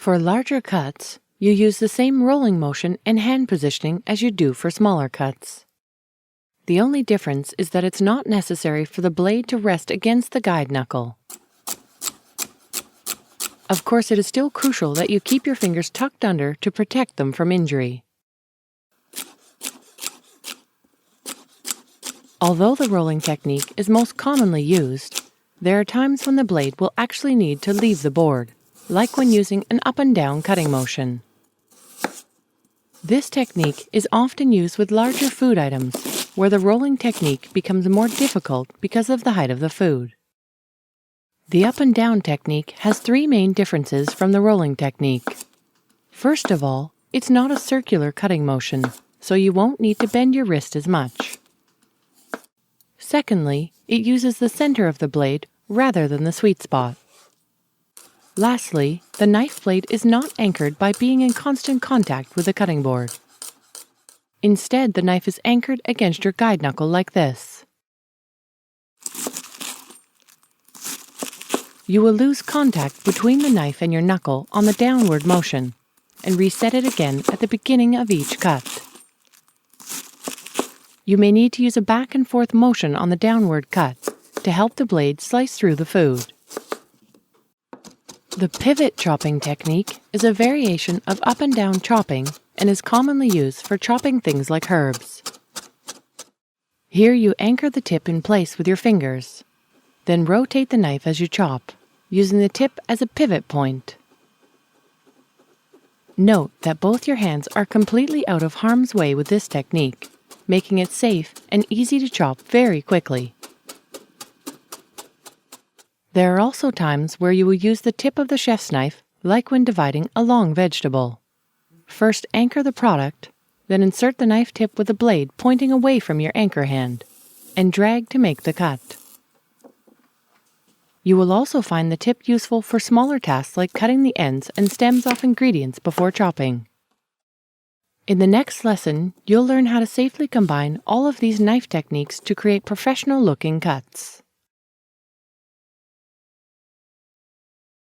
For larger cuts, you use the same rolling motion and hand positioning as you do for smaller cuts. The only difference is that it's not necessary for the blade to rest against the guide knuckle. Of course, it is still crucial that you keep your fingers tucked under to protect them from injury. Although the rolling technique is most commonly used, there are times when the blade will actually need to leave the board, like when using an up and down cutting motion. This technique is often used with larger food items, where the rolling technique becomes more difficult because of the height of the food. The up and down technique has three main differences from the rolling technique. First of all, it's not a circular cutting motion, so you won't need to bend your wrist as much. Secondly, it uses the center of the blade rather than the sweet spot. Lastly, the knife blade is not anchored by being in constant contact with the cutting board. Instead, the knife is anchored against your guide knuckle like this. You will lose contact between the knife and your knuckle on the downward motion, and reset it again at the beginning of each cut. You may need to use a back and forth motion on the downward cut to help the blade slice through the food. The pivot chopping technique is a variation of up and down chopping and is commonly used for chopping things like herbs. Here you anchor the tip in place with your fingers, then rotate the knife as you chop, using the tip as a pivot point. Note that both your hands are completely out of harm's way with this technique, making it safe and easy to chop very quickly. There are also times where you will use the tip of the chef's knife, like when dividing a long vegetable. First anchor the product, then insert the knife tip with the blade pointing away from your anchor hand, and drag to make the cut. You will also find the tip useful for smaller tasks like cutting the ends and stems off ingredients before chopping. In the next lesson, you'll learn how to safely combine all of these knife techniques to create professional-looking cuts.